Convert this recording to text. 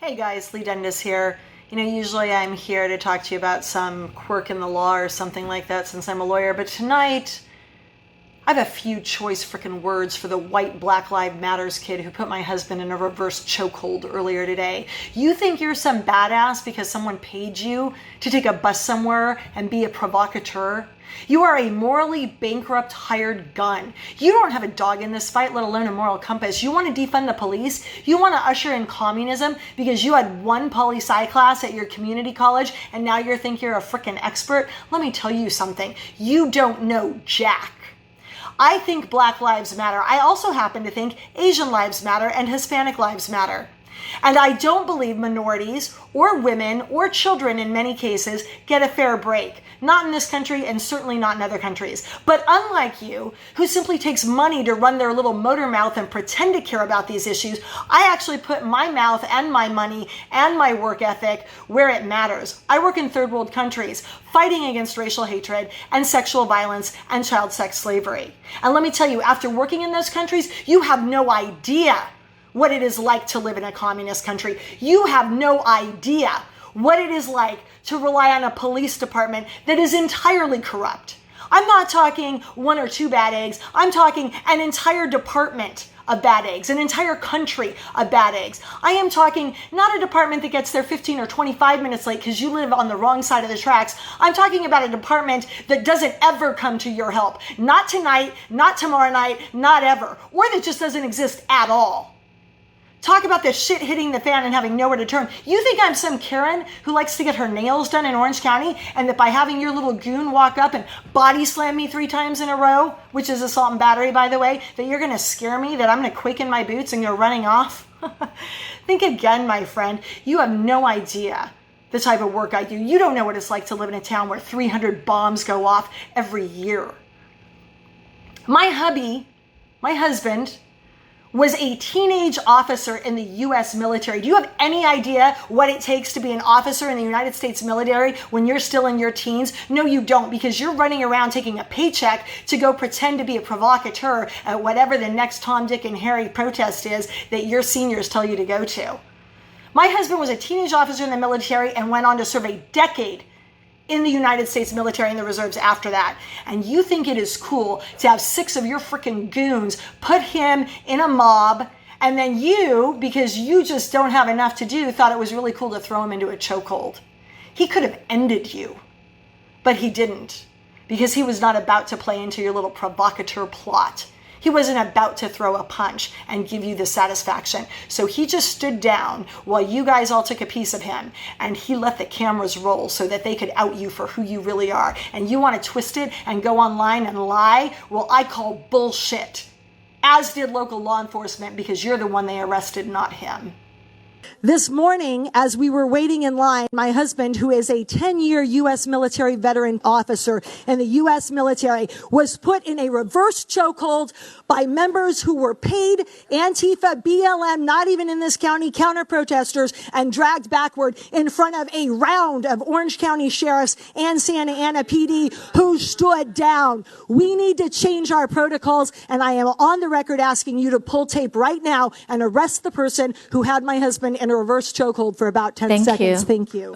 Hey guys, Lee Dundas here. You know, usually I'm here to talk to you about some quirk in the law or something like that since I'm a lawyer, but tonight I have a few choice frickin' words for the white Black Lives Matters kid who put my husband in a reverse chokehold earlier today. You think you're some badass because someone paid you to take a bus somewhere and be a provocateur? You are a morally bankrupt hired gun. You don't have a dog in this fight, let alone a moral compass. You want to defund the police? You want to usher in communism because you had one poli-sci class at your community college and now you think you're a frickin' expert? Let me tell you something. You don't know jack. I think Black Lives Matter. I also happen to think Asian lives matter and Hispanic lives matter. And I don't believe minorities or women or children in many cases get a fair break. Not in this country and certainly not in other countries. But unlike you, who simply takes money to run their little motor mouth and pretend to care about these issues, I actually put my mouth and my money and my work ethic where it matters. I work in third world countries, fighting against racial hatred and sexual violence and child sex slavery. And let me tell you, after working in those countries, you have no idea what it is like to live in a communist country. You have no idea what it is like to rely on a police department that is entirely corrupt. I'm not talking one or two bad eggs. I'm talking an entire department of bad eggs, an entire country of bad eggs. I am talking not a department that gets there 15 or 25 minutes late because you live on the wrong side of the tracks. I'm talking about a department that doesn't ever come to your help. Not tonight, not tomorrow night, not ever. Or that just doesn't exist at all. Talk about the shit hitting the fan and having nowhere to turn. You think I'm some Karen who likes to get her nails done in Orange County and that by having your little goon walk up and body slam me 3 times in a row, which is assault and battery, by the way, that you're going to scare me, that I'm going to quake in my boots and go running off? Think again, my friend. You have no idea the type of work I do. You don't know what it's like to live in a town where 300 bombs go off every year. My husband, was a teenage officer in the U.S. military. Do you have any idea what it takes to be an officer in the United States military when you're still in your teens? No, you don't, because you're running around taking a paycheck to go pretend to be a provocateur at whatever the next Tom, Dick, and Harry protest is that your seniors tell you to go to. My husband was a teenage officer in the military and went on to serve a decade in the United States military and the reserves after that. And you think it is cool to have 6 of your freaking goons put him in a mob, and then you, because you just don't have enough to do, thought it was really cool to throw him into a chokehold. He could have ended you, but he didn't, because he was not about to play into your little provocateur plot. He wasn't about to throw a punch and give you the satisfaction. So he just stood down while you guys all took a piece of him, and he let the cameras roll so that they could out you for who you really are. And you want to twist it and go online and lie? Well, I call bullshit, as did local law enforcement, because you're the one they arrested, not him. This morning, as we were waiting in line, my husband, who is a 10-year U.S. military veteran officer in the U.S. military, was put in a reverse chokehold by members who were paid, Antifa, BLM, not even in this county, counter-protesters, and dragged backward in front of a round of Orange County sheriffs and Santa Ana PD who stood down. We need to change our protocols, and I am on the record asking you to pull tape right now and arrest the person who had my husband in a reverse chokehold for about 10 seconds. Thank you.